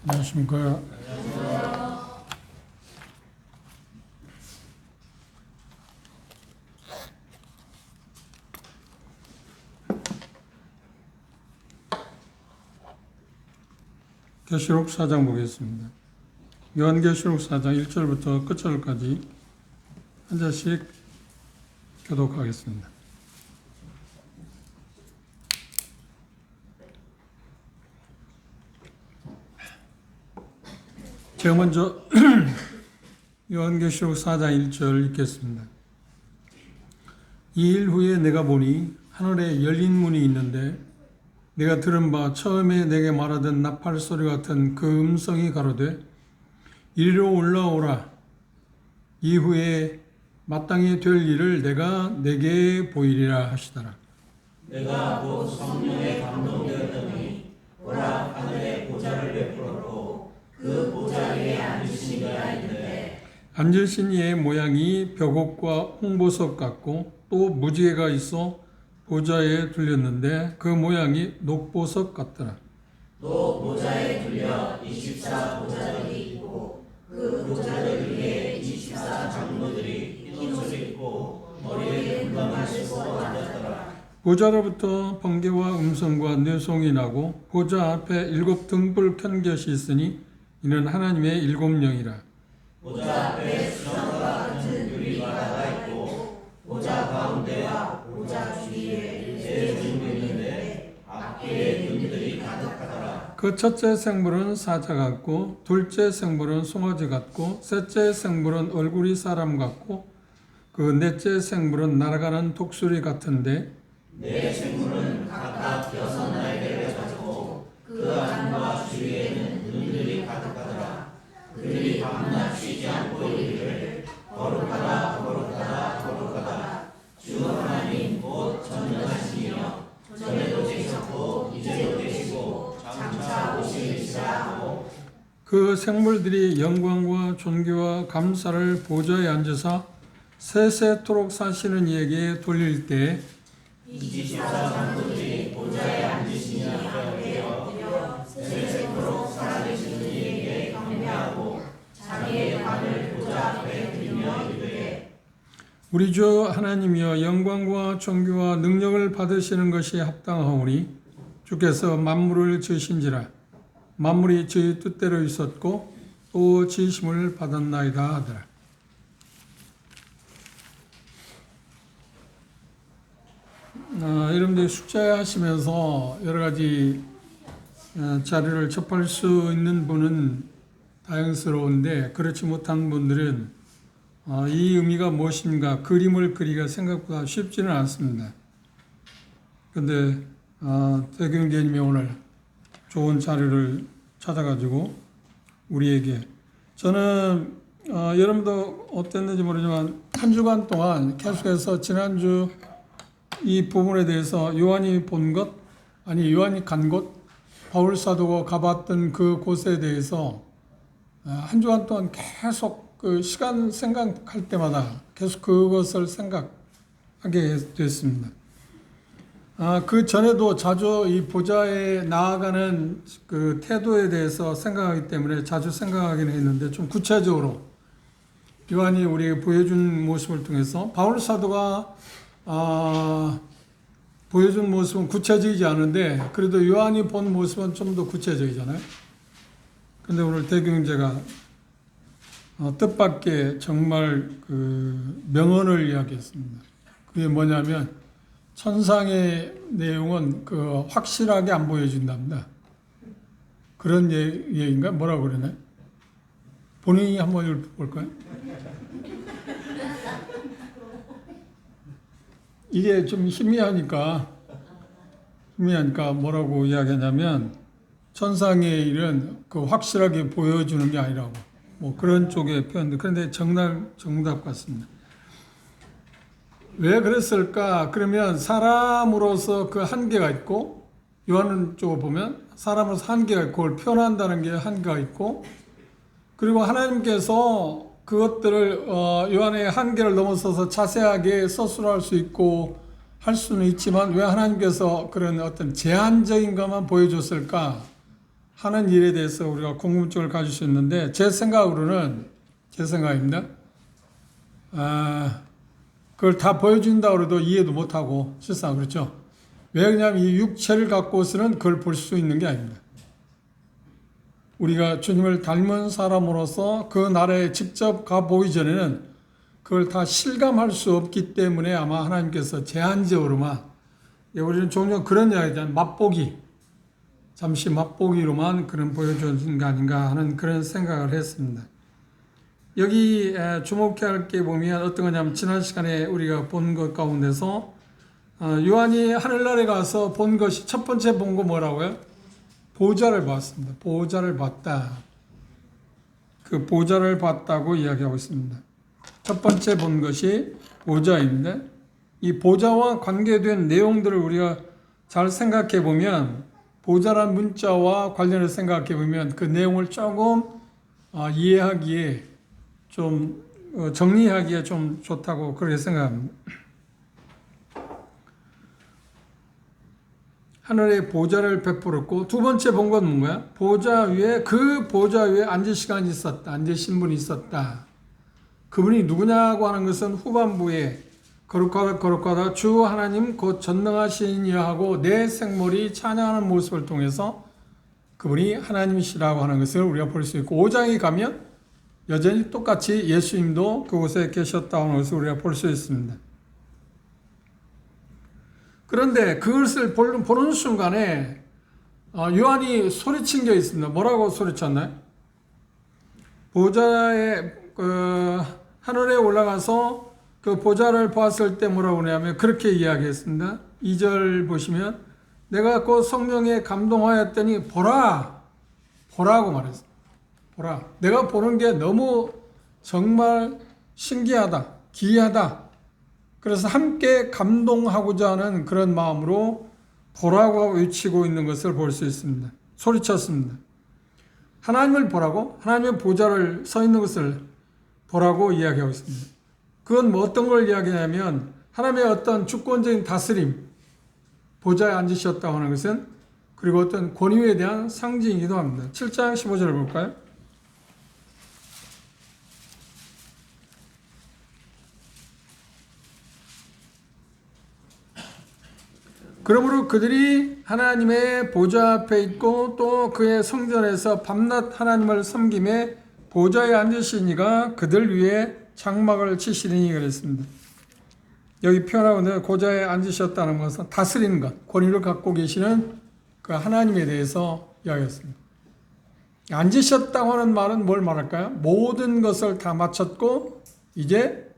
안녕하십니까. 계시록 4장 보겠습니다. 요한계시록 4장 1절부터 끝절까지 한 절씩 교독하겠습니다. 제가 먼저 요한계시록 4장 1절 읽겠습니다. 이 일 후에 내가 보니 하늘에 열린 문이 있는데 내가 들은 바 처음에 내게 말하던 나팔 소리 같은 그 음성이 가로되 이리로 올라오라. 이후에 마땅히 될 일을 내가 내게 보이리라 하시더라. 내가 곧 성령에 감동되었더니 보라 하늘에 보좌를 베풀었고 그 보좌 위에 앉으신 이가 있는데 앉으신 이의 모양이 벽옥과 홍보석 같고 또 무지개가 있어 보좌에 둘렸는데 그 모양이 녹보석 같더라. 또 보좌에 둘려 24 보좌들이 있고 그 보좌들 위에 24 장로들이 흰 옷을 입고 머리에 금방을 쓰고 앉았더라. 보좌로부터 번개와 음성과 뇌송이 나고 보좌 앞에 7 등불 켠 것이 있으니 이는 하나님의 7 영이라. 보좌 앞에 수정과 같은 유리바다가 있고 보좌 가운데와 보좌 주위에 세 등불이 있는데 앞뒤에 등들이 가득하더라. 그 첫째 생물은 사자 같고 둘째 생물은 송아지 같고 셋째 생물은 얼굴이 사람 같고 그 넷째 생물은 날아가는 독수리 같은데 네 생물은 각각 6 날개를 가지고 그 안과 주위에는 눈들이 가득하더라. 그들이 밤낮 쉬지 않고 이르기를 거룩하다 거룩하다 거룩하다 주 하나님 곧 전능하시니여 전에도 계셨고 이제도 계시고 장차 오시리시라 하고 그 생물들이 영광과 존귀와 감사를 보좌에 앉으사 세세토록 사시는 이에게 돌릴 때 24 장로들이 보좌에 앉으시니 앞에 엎드려 세세토록 살아계시는 이에게 경배하고 자기의 발을 보좌 앞에 들며 이르되 우리 주 하나님이여 영광과 존귀와 능력을 받으시는 것이 합당하오니 주께서 만물을 지으신지라 만물이 저희 뜻대로 있었고 또 지으심을 받았나이다 하더라. 여러분들이 숙제하시면서 여러 가지 자료를 접할 수 있는 분은 다양스러운데 그렇지 못한 분들은 이 의미가 무엇인가 그림을 그리기가 생각보다 쉽지는 않습니다. 그런데 대경제님이 오늘 좋은 자료를 찾아가지고 우리에게 저는 여러분도 어땠는지 모르지만 한 주간 동안 계속해서 지난주 이 부분에 대해서 요한이 본 것, 아니 요한이 간 곳, 바울 사도가 가봤던 그 곳에 대해서 한 주간 동안 계속 그 시간 생각할 때마다 계속 그것을 생각하게 됐습니다. 그 전에도 자주 이 보좌에 나아가는 그 태도에 대해서 생각하기 때문에 자주 생각하긴 했는데 좀 구체적으로 요한이 우리에게 보여준 모습을 통해서 바울 사도가 보여준 모습은 구체적이지 않은데 그래도 요한이 본 모습은 좀 더 구체적이잖아요. 그런데 오늘 대경제가 뜻밖의 정말 그 명언을 이야기했습니다. 그게 뭐냐면 천상의 내용은 그 확실하게 안 보여준답니다. 그런 얘기인가? 뭐라고 그러네? 본인이 한번 읽어볼까요? 이게 좀 희미하니까 뭐라고 이야기하냐면 천상의 일은 그 확실하게 보여주는 게 아니라고 뭐 그런 쪽의 표현들. 그런데 정답 같습니다. 왜 그랬을까? 그러면 사람으로서 그 한계가 있고 요한 쪽을 보면 사람으로서 한계가 있고 그걸 표현한다는 게 한계가 있고 그리고 하나님께서 그것들을 요한의 한계를 넘어서서 자세하게 서술할 수 있고 할 수는 있지만 왜 하나님께서 그런 어떤 제한적인 것만 보여줬을까 하는 일에 대해서 우리가 궁금증을 가질 수 있는데 제 생각입니다. 그걸 다 보여준다 그래도 이해도 못하고 실상 그렇죠. 왜 그러냐면 이 육체를 갖고서는 그걸 볼 수 있는 게 아닙니다. 우리가 주님을 닮은 사람으로서 그 나라에 직접 가보기 전에는 그걸 다 실감할 수 없기 때문에 아마 하나님께서 제한적으로만, 우리는 종종 그런 이야기잖아요. 맛보기, 잠시 맛보기로만 그런 보여주는 게 아닌가 하는 그런 생각을 했습니다. 여기 주목해야 할 게 보면 어떤 거냐면 지난 시간에 우리가 본 것 가운데서 요한이 하늘나라에 가서 본 것이 첫 번째 본 거 뭐라고요? 보좌를 봤습니다. 보좌를 봤다. 그 보좌를 봤다고 이야기하고 있습니다. 첫 번째 본 것이 보좌입니다. 이 보좌와 관계된 내용들을 우리가 잘 생각해 보면 보좌란 문자와 관련해서 생각해 보면 그 내용을 조금 이해하기에 좀 정리하기에 좀 좋다고 그렇게 생각합니다. 하늘의 보좌를 베풀었고 두 번째 본 건 뭔가요? 보좌 위에 앉을 시간이 있었다. 앉으신 분이 있었다. 그분이 누구냐고 하는 것은 후반부에 거룩하다 주 하나님 곧 전능하시니라 하고 내 생물이 찬양하는 모습을 통해서 그분이 하나님이시라고 하는 것을 우리가 볼 수 있고 5장에 가면 여전히 똑같이 예수님도 그곳에 계셨다고 하는 것을 우리가 볼 수 있습니다. 그런데 그것을 보는 순간에 요한이 소리친 게 있습니다. 뭐라고 소리쳤나요? 보좌에 하늘에 올라가서 그 보좌를 보았을 때 뭐라고 하냐면 그렇게 이야기했습니다. 2절 보시면 내가 곧 성령에 감동하였더니 보라고 말했습니다. 보라. 내가 보는 게 너무 정말 신기하다, 기이하다. 그래서 함께 감동하고자 하는 그런 마음으로 보라고 외치고 있는 것을 볼 수 있습니다. 소리쳤습니다. 하나님을 보라고, 하나님의 보좌를 서 있는 것을 보라고 이야기하고 있습니다. 그건 뭐 어떤 걸 이야기하냐면 하나님의 어떤 주권적인 다스림, 보좌에 앉으셨다고 하는 것은 그리고 어떤 권위에 대한 상징이기도 합니다. 7장 15절을 볼까요? 그러므로 그들이 하나님의 보좌 앞에 있고 또 그의 성전에서 밤낮 하나님을 섬김에 보좌에 앉으시니가 그들 위에 장막을 치시리니 그랬습니다. 여기 표현하고 있는 보좌에 앉으셨다는 것은 다스리는 것, 권위를 갖고 계시는 그 하나님에 대해서 이야기했습니다. 앉으셨다고 하는 말은 뭘 말할까요? 모든 것을 다 마쳤고 이제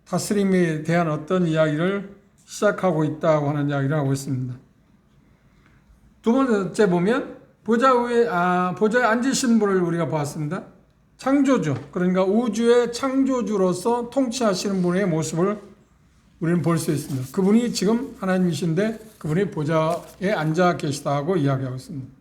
다스림에 대한 어떤 이야기를 시작하고 있다고 하는 이야기를 하고 있습니다. 두 번째 보면 보좌에 앉으신 분을 우리가 봤습니다. 창조주, 그러니까 우주의 창조주로서 통치하시는 분의 모습을 우리는 볼 수 있습니다. 그분이 지금 하나님이신데 그분이 보좌에 앉아 계시다고 이야기하고 있습니다.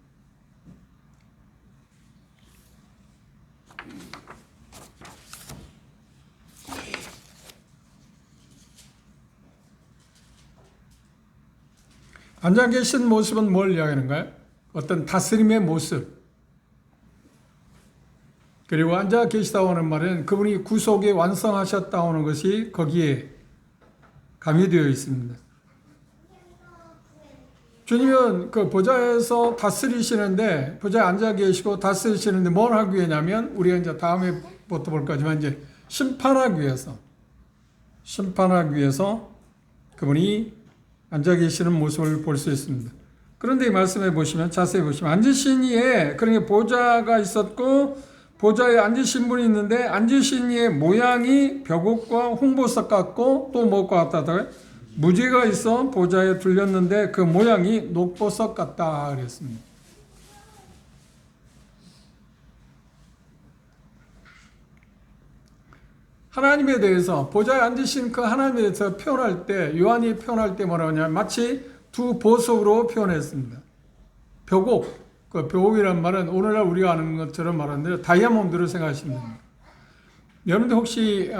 앉아 계신 모습은 뭘 이야기하는가요? 어떤 다스림의 모습. 그리고 앉아 계시다고 하는 말은 그분이 구속에 완성하셨다고 하는 것이 거기에 가미되어 있습니다. 주님은 그 보좌에서 다스리시는데, 보좌에 앉아 계시고 다스리시는데 뭘 하기 위해냐면, 우리가 이제 다음에부터 볼 거지만 이제 심판하기 위해서 그분이 앉아 계시는 모습을 볼 수 있습니다. 그런데 이 말씀에 보시면, 자세히 보시면, 앉으신 이에, 그러니까 보좌가 있었고, 보좌에 앉으신 분이 있는데, 앉으신 이의 모양이 벼곡과 홍보석 같고, 또 무엇과 같다고요? 무지가 있어 보좌에 둘렸는데, 그 모양이 녹보석 같다. 그랬습니다. 하나님에 대해서 보좌에 앉으신 그 하나님에 대해서 표현할 때 요한이 표현할 때 뭐라고 하냐면 마치 두 보석으로 표현했습니다. 벼곡, 그 벼곡이라는 말은 오늘날 우리가 아는 것처럼 말하는데 다이아몬드를 생각하시면 됩니다. 여러분들 혹시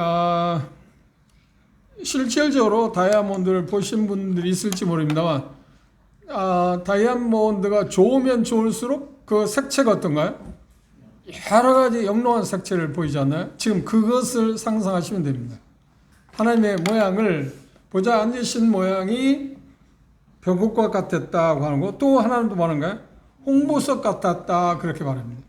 실질적으로 다이아몬드를 보신 분들이 있을지 모릅니다만 다이아몬드가 좋으면 좋을수록 그 색채가 어떤가요? 여러 가지 영롱한 색채를 보이지 않나요? 지금 그것을 상상하시면 됩니다. 하나님의 모양을 보좌에 앉으신 모양이 벽옥과 같았다고 하는 거, 또 하나는 또 뭐하는가요? 홍보석 같았다 그렇게 말합니다.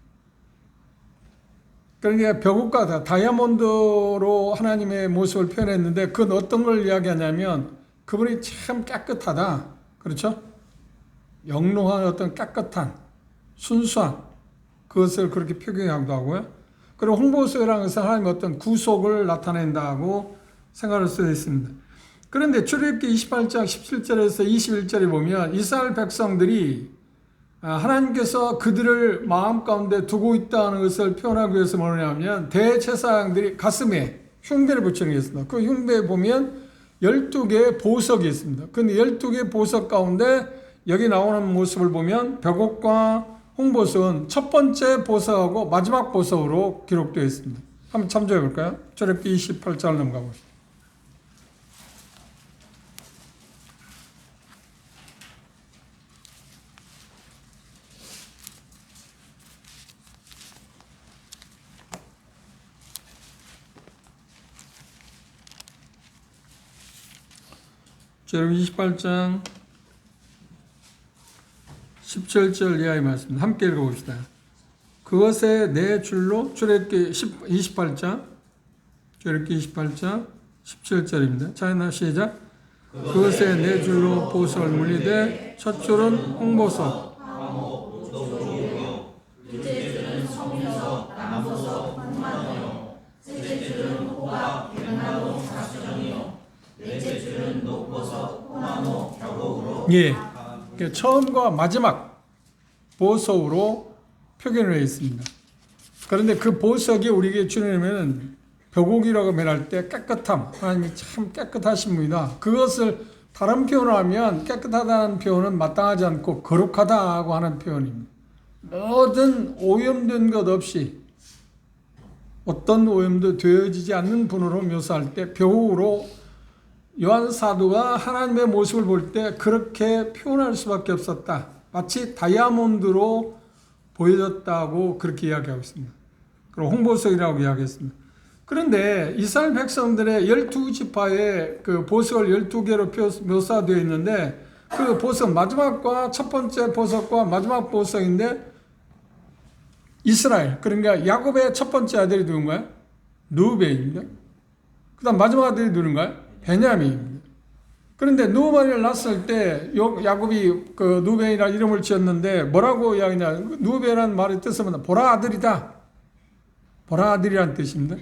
그러니까 벽옥과 다이아몬드로 하나님의 모습을 표현했는데 그건 어떤 걸 이야기하냐면 그분이 참 깨끗하다. 그렇죠? 영롱한 어떤 깨끗한 순수한 그것을 그렇게 표현하기도 하고요. 그리고 홍보석이라는 것은 하나님의 어떤 구속을 나타낸다고 생각할 수도 있습니다. 그런데 출애굽기 28장 17절에서 21절에 보면 이스라엘 백성들이 하나님께서 그들을 마음 가운데 두고 있다는 것을 표현하기 위해서 뭐냐면 대제사장들이 가슴에 흉배를 붙이는 게 있습니다. 그 흉배에 보면 12개의 보석이 있습니다. 근데 12개의 보석 가운데 여기 나오는 모습을 보면 벽옥과 홍보석은 첫 번째 보석하고 마지막 보석으로 기록되어 있습니다. 한번 참조해 볼까요? 출애굽기 28장을 넘어가 보시죠. 출애굽기 28장 17절 이하의 말씀 함께 읽어봅시다. 그것에 네 줄로 출애굽기 28장 17절입니다. 자, 시작. 그것에 네 줄로 보석을 물리되 첫 줄은 홍보석, 둘째 줄은 성유석, 남보석, 홍마노요. 셋째 줄은 호박, 백마동, 다수정이요. 넷째 줄은 녹보석, 호마노, 벽옥으로. 예, 처음과 마지막 보석으로 표현을 해 있습니다. 그런데 그 보석이 우리에게 주려면 벽옥이라고 말할 때 깨끗함, 하나님이 참 깨끗하신 분이다. 그것을 다른 표현을 하면 깨끗하다는 표현은 마땅하지 않고 거룩하다고 하는 표현입니다. 모든 오염된 것 없이 어떤 오염도 되어지지 않는 분으로 묘사할 때 벽옥으로 요한 사도가 하나님의 모습을 볼 때 그렇게 표현할 수밖에 없었다. 마치 다이아몬드로 보여졌다고 그렇게 이야기하고 있습니다. 그리고 홍보석이라고 이야기했습니다. 그런데 이스라엘 백성들의 12지파의 그 보석을 12개로 묘사되어 있는데 그 보석 마지막과 첫 번째 보석과 마지막 보석인데 이스라엘, 그러니까 야곱의 첫 번째 아들이 누군가요? 르우벤입니다. 그 다음 마지막 아들이 누군가요? 베냐민입니다. 그런데 르우벤을 낳았을 때 야곱이 그 르우벤이라는 이름을 지었는데 뭐라고 이야기냐? 르우벤이라는 말의 뜻은 보라 아들이다. 보라 아들이라는 뜻입니다.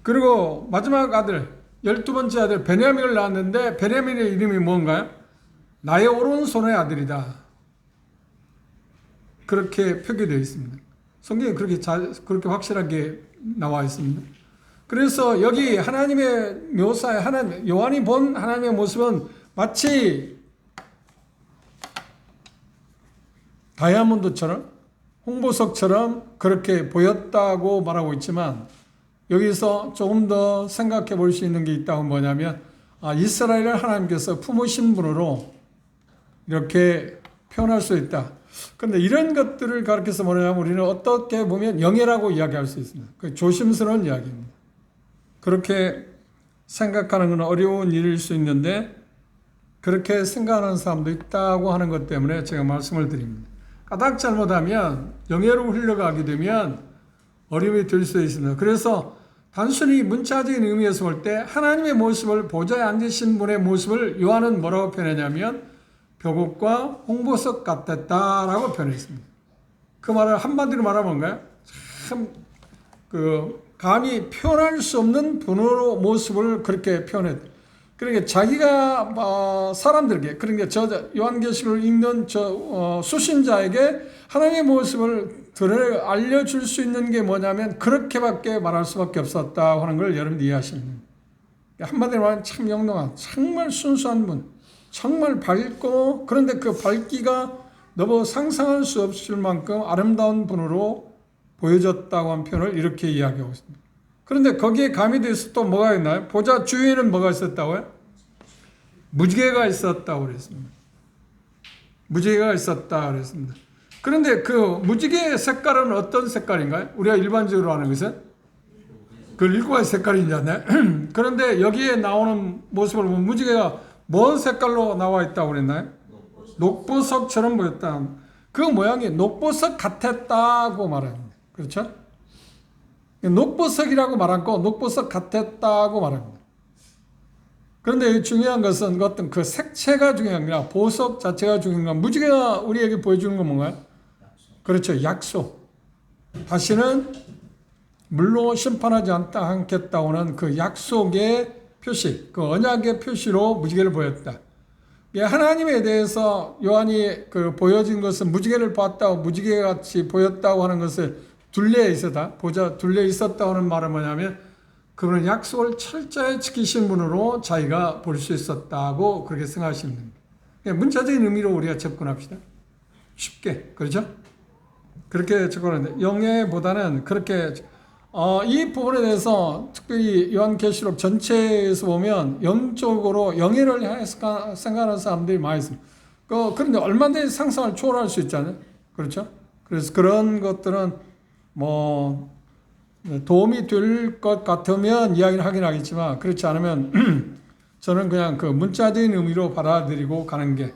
그리고 마지막 아들, 12번째 아들 베냐민을 낳았는데 베냐민의 이름이 뭔가요? 나의 오른손의 아들이다. 그렇게 표기되어 있습니다. 성경에 그렇게 확실하게 나와 있습니다. 그래서 여기 하나님의 묘사에 요한이 본 하나님의 모습은 마치 다이아몬드처럼 홍보석처럼 그렇게 보였다고 말하고 있지만 여기서 조금 더 생각해 볼 수 있는 게 있다고 뭐냐면 이스라엘을 하나님께서 품으신 분으로 이렇게 표현할 수 있다. 그런데 이런 것들을 가르쳐서 뭐냐면 우리는 어떻게 보면 영예라고 이야기할 수 있습니다. 그 조심스러운 이야기입니다. 그렇게 생각하는 건 어려운 일일 수 있는데 그렇게 생각하는 사람도 있다고 하는 것 때문에 제가 말씀을 드립니다. 까닭 잘못하면 영예로 흘러가게 되면 어려움이 될 수 있습니다. 그래서 단순히 문자적인 의미에서 볼 때 하나님의 모습을 보좌에 앉으신 분의 모습을 요한은 뭐라고 표현하냐면 벽옥과 홍보석 같았다라고 표현했습니다. 그 말을 한마디로 말하면 뭔가요? 참 감히 표현할 수 없는 분으로 모습을 그렇게 표현했다. 그러니까 자기가 사람들에게, 그러니까 요한계시록을 읽는 수신자에게 하나님의 모습을 알려줄 수 있는 게 뭐냐면 그렇게밖에 말할 수밖에 없었다 하는 걸 여러분 이해하시면 됩니다. 한마디로 말하면 참 영롱한, 정말 순수한 분, 정말 밝고 그런데 그 밝기가 너무 상상할 수 없을 만큼 아름다운 분으로 보여졌다고 한 표현을 이렇게 이야기하고 있습니다. 그런데 거기에 가미돼서 또 뭐가 있나요? 보좌 주위에는 뭐가 있었다고요? 무지개가 있었다고 그랬습니다. 무지개가 있었다 그랬습니다. 그런데 그 무지개의 색깔은 어떤 색깔인가요? 우리가 일반적으로 아는 것은 그 7가지 색깔이 있잖아요. 그런데 여기에 나오는 모습을 보면 무지개가 뭔 색깔로 나와 있다고 그랬나요? 녹보석처럼 보였다. 그 모양이 녹보석 같았다고 말합니다. 그렇죠? 녹보석이라고 말하고 녹보석 같았다고 말합니다. 그런데 중요한 것은 어떤 그 색채가 중요한 게 아니라 보석 자체가 중요한 건 무지개가 우리에게 보여주는 건 뭔가요? 그렇죠. 약속. 다시는 물로 심판하지 않겠다고는 그 약속의 표시, 그 언약의 표시로 무지개를 보였다. 하나님에 대해서 요한이 그 보여진 것은 무지개를 봤다고 무지개 같이 보였다고 하는 것을 둘레에 있었다. 둘레에 있었다고 하는 말은 뭐냐면 그런 약속을 철저히 지키신 분으로 자기가 볼 수 있었다고 그렇게 생각하시면 됩니다. 문자적인 의미로 우리가 접근합시다. 쉽게. 그렇죠? 그렇게 접근하는데 영예보다는 그렇게 이 부분에 대해서 특별히 요한계시록 전체에서 보면 영적으로 영예를 향해서 생각하는 사람들이 많이 있습니다. 그런데 얼마든지 상상을 초월할 수 있잖아요. 그렇죠? 그래서 그런 것들은 뭐 도움이 될 것 같으면 이야기를 하긴 하겠지만 그렇지 않으면 저는 그냥 그 문자적인 의미로 받아들이고 가는 게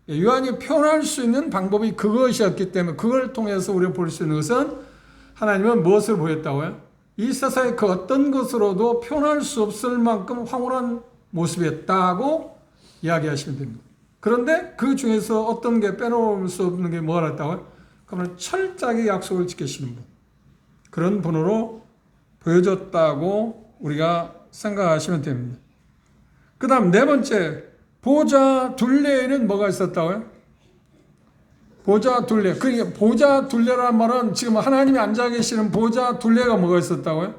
요한이 표현할 수 있는 방법이 그것이었기 때문에 그걸 통해서 우리가 볼 수 있는 것은 하나님은 무엇을 보였다고요? 이 세상의 그 어떤 것으로도 표현할 수 없을 만큼 황홀한 모습이었다고 이야기하시면 됩니다. 그런데 그 중에서 어떤 게 빼놓을 수 없는 게 뭐가 있다고요? 그러면 철저하게 약속을 지키시는 분. 그런 분으로 보여줬다고 우리가 생각하시면 됩니다. 그 다음 네 번째, 보좌 둘레에는 뭐가 있었다고요? 보좌 둘레. 그러니까 보좌 둘레라는 말은 지금 하나님이 앉아 계시는 보좌 둘레가 뭐가 있었다고요?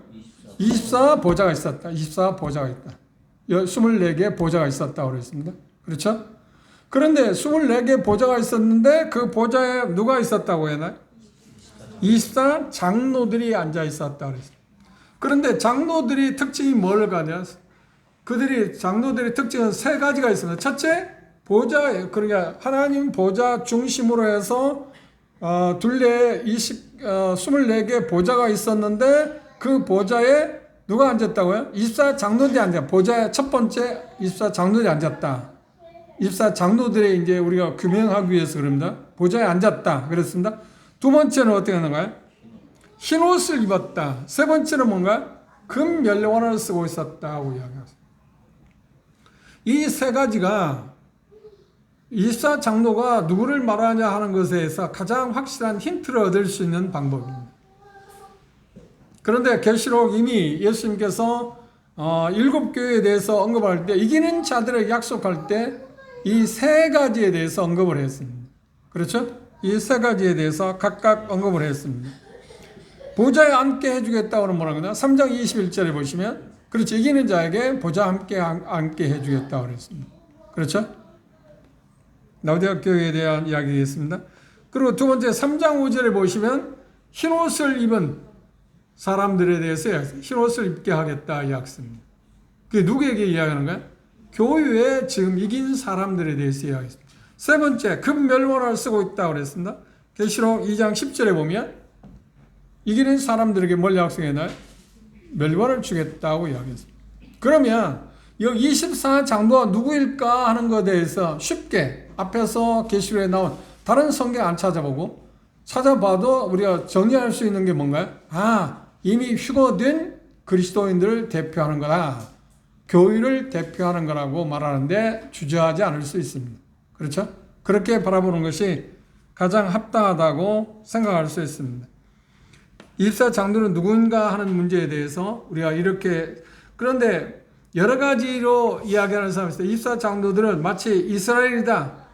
24 보좌가 있었다. 24 보좌가 있다. 24개 보좌가 있었다고 그랬습니다. 그렇죠? 그런데 24개 보좌가 있었는데 그 보좌에 누가 있었다고 했나요? 24 장로들이 앉아 있었다고 그랬습니다. 그런데 장로들이 특징이 뭘 가냐? 장로들의 특징은 세 가지가 있습니다. 첫째, 보좌, 그러니까 하나님 보좌 중심으로 해서 둘레에 24개 보좌가 있었는데 그 보좌에 누가 앉았다고요? 24 장로들이 앉아. 보좌의 첫 번째 24 장로들이 앉았다. 24 장로들의 이제 우리가 규명하기 위해서 그럽니다. 보좌에 앉았다. 그랬습니다. 두 번째는 어떻게 하는가요? 흰 옷을 입었다. 세 번째는 뭔가 금 면류관을 쓰고 있었다고 이야기합니다. 이 세 가지가 24 장로가 누구를 말하냐 하는 것에 대해서 가장 확실한 힌트를 얻을 수 있는 방법입니다. 그런데 계시록 이미 예수님께서 7교회에 대해서 언급할 때 이기는 자들에게 약속할 때 이 세 가지에 대해서 언급을 했습니다. 그렇죠? 이 세 가지에 대해서 각각 언급을 했습니다. 보좌에 앉게 해주겠다고 하는 뭐라고 하나? 3장 21절에 보시면 그렇죠. 이기는 자에게 보좌 함께 앉게 해주겠다고 그랬습니다. 그렇죠? 라오디게아 교회에 대한 이야기겠습니다. 그리고 두 번째 3장 5절에 보시면 흰옷을 입은 사람들에 대해서 흰옷을 입게 하겠다 이야기했습니다. 그게 누구에게 이야기하는가요? 교회에 지금 이긴 사람들에 대해서 이야기했습니다. 세 번째 금 멸관을 쓰고 있다고 그랬습니다. 계시록 2장 10절에 보면 이기는 사람들에게 뭘 약속했나요? 멸관을 주겠다고 이야기했습니다. 그러면 여기 24 장로가 누구일까 하는 것에 대해서 쉽게 앞에서 계시록에 나온 다른 성경 안 찾아봐도 우리가 정리할 수 있는 게 뭔가요? 이미 휴거된 그리스도인들을 대표하는 거다. 교회를 대표하는 거라고 말하는데 주저하지 않을 수 있습니다. 그렇죠? 그렇게 바라보는 것이 가장 합당하다고 생각할 수 있습니다. 24 장로는 누군가 하는 문제에 대해서 우리가 이렇게 그런데 여러 가지로 이야기하는 사람이 있어요. 24 장로들은 마치 이스라엘이다.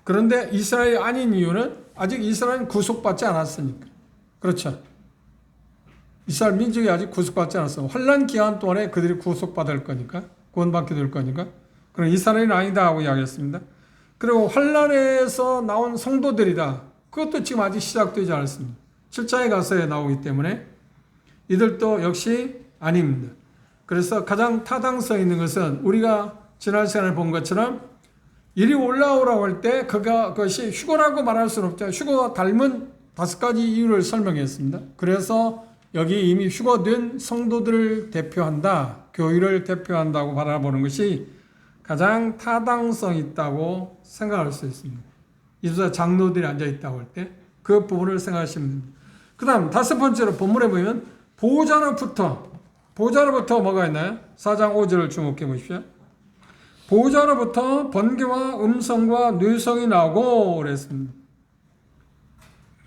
그런데 이스라엘이 아닌 이유는 아직 이스라엘은 구속받지 않았으니까. 그렇죠. 이스라엘 민족이 아직 구속받지 않았어. 환란 기간 동안에 그들이 구속받을 거니까. 구원받게 될 거니까. 그럼 이스라엘은 아니다 하고 이야기했습니다. 그리고 환란에서 나온 성도들이다. 그것도 지금 아직 시작되지 않았습니다. 7장에 가서야 나오기 때문에 이들도 역시 아닙니다. 그래서 가장 타당성 있는 것은 우리가 지난 시간에 본 것처럼 이리 올라오라고 할 때 그것이 휴거라고 말할 수는 없죠. 휴거와 닮은 5가지 이유를 설명했습니다. 그래서 여기 이미 휴거된 성도들을 대표한다, 교회를 대표한다고 바라보는 것이 가장 타당성 있다고 생각할 수 있습니다. 이수사 장로들이 앉아있다고 할 때 그 부분을 생각하시면 됩니다. 그 다음 5번째로 본문에 보면 보호자로부터 뭐가 있나요? 4장 5절을 주목해 보십시오. 보호자로부터 번개와 음성과 뇌성이 나오고 그랬습니다.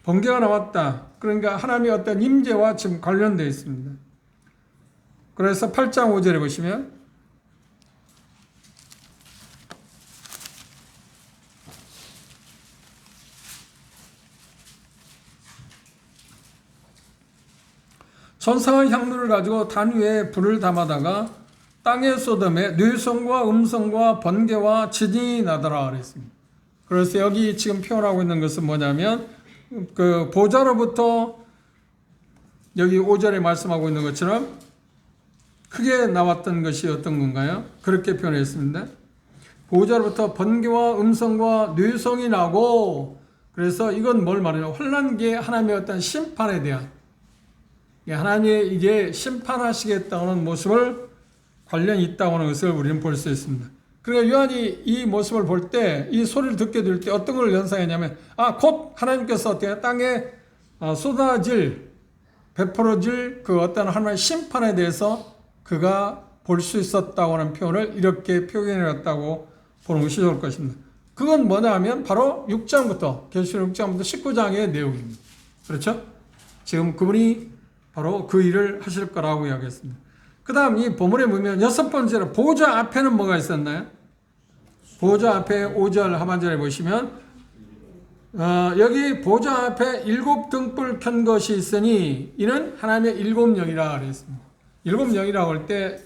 번개가 나왔다. 그러니까 하나님의 어떤 임재와 지금 관련되어 있습니다. 그래서 8장 5절에 보시면 천사가 향로를 가지고 단 위에 불을 담아다가 땅에 쏟음에 뇌성과 음성과 번개와 지진이 나더라 그랬습니다. 그래서 여기 지금 표현하고 있는 것은 뭐냐면 그 보좌로부터 여기 5절에 말씀하고 있는 것처럼 크게 나왔던 것이 어떤 건가요? 그렇게 표현했습니다. 보좌로부터 번개와 음성과 뇌성이 나고, 그래서 이건 뭘 말하냐면 환난기에 하나님의 어떤 심판에 대한, 하나님이 이제 심판하시겠다는 모습을 관련이 있다고 하는 것을 우리는 볼 수 있습니다. 그러니까 요한이 이 모습을 볼 때, 이 소리를 듣게 될 때 어떤 걸 연상했냐면, 곧 하나님께서 어떻게 땅에 쏟아질, 베풀어질 그 어떤 하나님의 심판에 대해서 그가 볼 수 있었다고 하는 표현을 이렇게 표현해놨다고 보는 것이 좋을 것입니다. 그건 뭐냐 하면 바로 6장부터, 계시록 6장부터 19장의 내용입니다. 그렇죠? 지금 그분이 바로 그 일을 하실 거라고 이야기했습니다. 그 다음 이 본문에 보면 6번째로 보좌 앞에는 뭐가 있었나요? 보좌 앞에 5절 하반절에 보시면 여기 보좌 앞에 7 등불 켠 것이 있으니 이는 하나님의 7 영이라 그랬습니다. 7 영이라고 할 때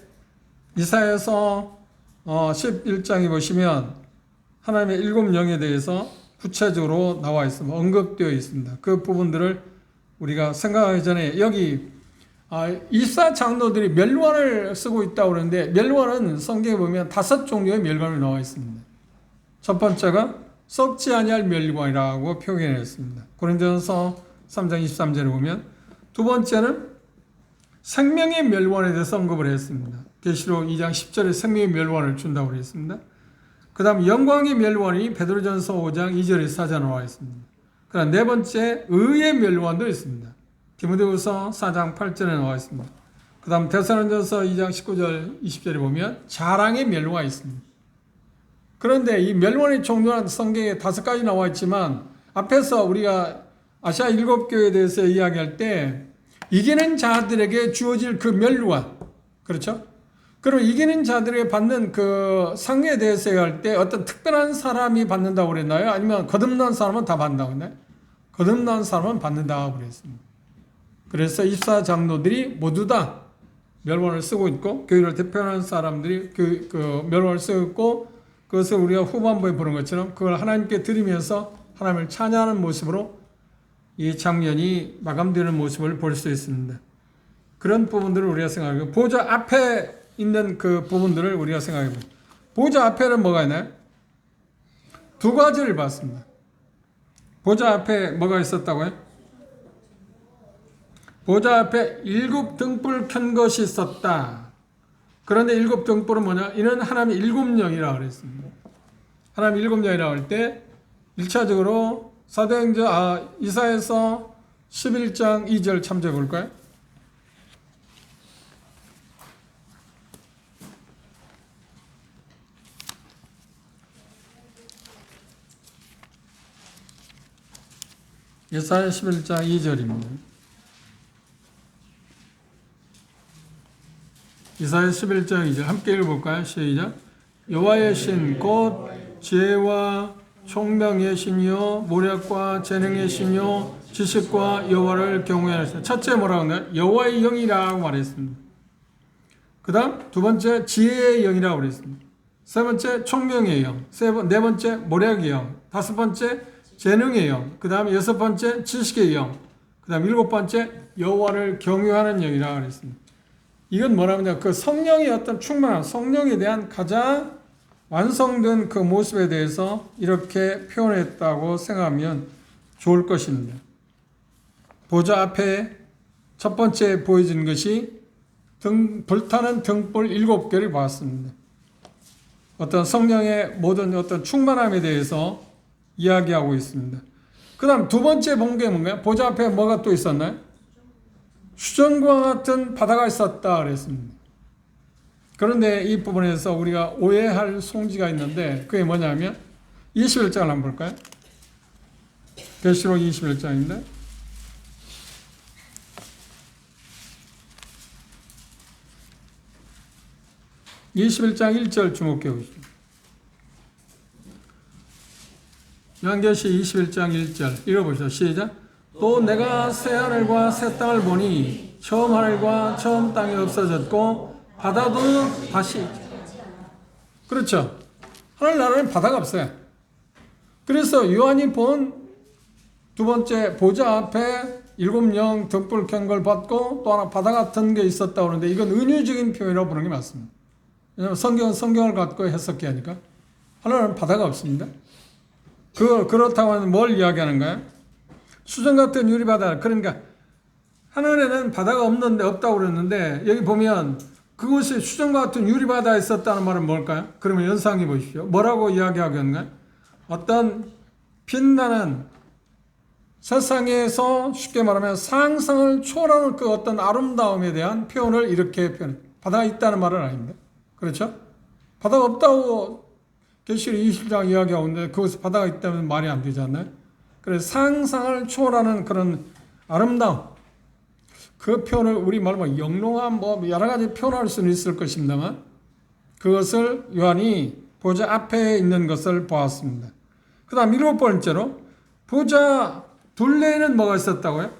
이사야서 11장에 보시면 하나님의 7 영에 대해서 구체적으로 나와 있습니다. 언급되어 있습니다. 그 부분들을 우리가 생각하기 전에 여기 이사 장로들이 멸관을 쓰고 있다고 그러는데, 멸관은 성경에 보면 5 종류의 멸관이 나와 있습니다. 첫 번째가 썩지 아니할 멸관이라고 표현했습니다. 고린도전서 3장 23절에 보면, 두 번째는 생명의 멸관에 대해서 언급을 했습니다. 계시록 2장 10절에 생명의 멸관을 준다고 그랬습니다. 그 다음 영광의 멸관이 베드로전서 5장 2절에 사자 나와 있습니다. 그다음 네 번째 의의 멸관도 있습니다. 디모데후서 4장 8절에 나와 있습니다. 그 다음 데살로니가전서 2장 19절 20절에 보면 자랑의 멸관이 있습니다. 그런데 이 멸관의 종류는 성경에 5가지 나와 있지만, 앞에서 우리가 아시아 7교회에 대해서 이야기할 때 이기는 자들에게 주어질 그 멸관, 그렇죠? 그리고 이기는 자들에게 받는 그 상에 대해서 할 때 어떤 특별한 사람이 받는다고 그랬나요? 아니면 거듭난 사람은 다 받는다고 했나요? 거듭난 사람은 받는다고 그랬습니다. 그래서 24장로들이 모두 다 멸관을 쓰고 있고, 교회를 대표하는 사람들이 그 멸관을 쓰고 있고, 그것을 우리가 후반부에 보는 것처럼 그걸 하나님께 드리면서 하나님을 찬양하는 모습으로 이 장면이 마감되는 모습을 볼 수 있습니다. 그런 부분들을 우리가 생각하고, 보좌 앞에 있는 그 부분들을 우리가 생각해 봅니다. 보좌 앞에는 뭐가 있나요? 2가지를 봤습니다. 보좌 앞에 뭐가 있었다고요? 보좌 앞에 7 등불 켠 것이 있었다. 그런데 7 등불은 뭐냐? 이는 하나님의 7 영이라고 그랬습니다. 하나님의 7 영이라고 할 때 1차적으로 사도행전 이사야서 11장 2절 참조해 볼까요? 이사야 11장 2절입니다. 이사야 11장 2절 함께 읽어볼까요? 시작. 여호와의 신 곧 지혜와 총명의 신이요 모략과 재능의 신이요 지식과 여호와를 경외하시다. 첫째 뭐라고 했나요? 여호와의 영이라고 말했습니다. 그 다음 두 번째 지혜의 영이라고 그랬습니다. 세 번째 총명의 영, 네 번째 모략의 영, 5번째 재능의 영, 그 다음에 6번째 지식의 영, 그 다음 7번째 여호와를 경외하는 영이라고 그랬습니다. 이건 뭐라면 그 성령의 어떤 충만함, 성령에 대한 가장 완성된 그 모습에 대해서 이렇게 표현했다고 생각하면 좋을 것입니다. 보좌 앞에 첫 번째 보여진 것이 불타는 등불 7개를 보았습니다. 어떤 성령의 모든 어떤 충만함에 대해서 이야기하고 있습니다. 그 다음 두 번째 본 게 뭔가요? 보좌 앞에 뭐가 또 있었나요? 수정과 같은 바다가 있었다 그랬습니다. 그런데 이 부분에서 우리가 오해할 송지가 있는데 그게 뭐냐면 21장을 한번 볼까요? 계시록 21장인데 21장 1절 주목해 보시죠. 요한계시 21장 1절 읽어보시죠. 시작. 또 내가 새 하늘과 새 땅을 보니 처음 하늘과 처음 땅이 없어졌고 바다도 다시. 그렇죠. 하늘나라는 바다가 없어요. 그래서 요한이 본 두 번째 보좌 앞에 7명 등불 켠 걸 봤고 또 하나 바다 같은 게 있었다고 하는데 이건 은유적인 표현이라고 보는 게 맞습니다. 왜냐하면 성경은 성경을 갖고 해석해야 하니까. 하늘은 바다가 없습니다. 그렇다고 하면 뭘 이야기하는가요? 수정 같은 유리바다. 그러니까 하늘에는 바다가 없다고 그랬는데 여기 보면 그곳이 수정 같은 유리바다에 있었다는 말은 뭘까요? 그러면 연상해 보십시오. 뭐라고 이야기하겠나요? 어떤 빛나는 세상에서 쉽게 말하면 상상을 초월하는 그 어떤 아름다움에 대한 표현을 이렇게 표현해요. 바다가 있다는 말은 아닙니다. 그렇죠? 바다가 없다고 계시록 20장 이야기하고 있는데 그것에 바다가 있다면 말이 안 되지 않나요? 그래서 상상을 초월하는 그런 아름다움, 그 표현을 우리 말로 영롱한 뭐 여러 가지 표현할 수는 있을 것입니다만 그것을 요한이 보좌 앞에 있는 것을 보았습니다. 그 다음 7번째로 보좌 둘레에는 뭐가 있었다고요?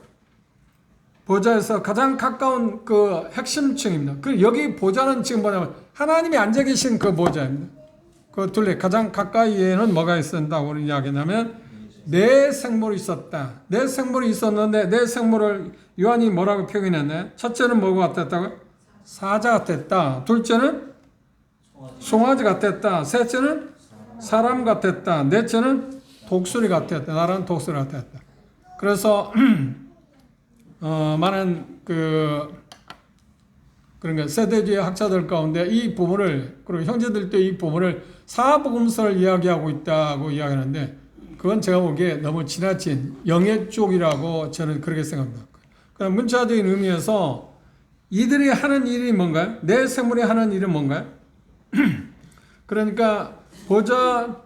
보좌에서 가장 가까운 그 핵심층입니다. 그 여기 보좌는 지금 뭐냐면 하나님이 앉아 계신 그 보좌입니다. 그 둘레 가장 가까이에는 뭐가 있었다고 이야기하냐면 내 생물이 있었다. 내 생물이 있었는데 내 생물을 요한이 뭐라고 표현했나요? 첫째는 뭐가 같았다고요? 사자 같았다. 둘째는 송아지 같았다. 셋째는 사람 같았다. 넷째는 독수리 같았다. 나라는 독수리 같았다. 그래서 많은 그러니까 세대주의 학자들 가운데 이 부분을 그리고 형제들도 이 부분을 사복음서를 이야기하고 있다고 이야기하는데 그건 제가 보기에 너무 지나친 영예 쪽이라고 저는 그렇게 생각합니다. 그냥 문자적인 의미에서 이들이 하는 일이 뭔가요? 내 생물이 하는 일은 뭔가요? 그러니까 보좌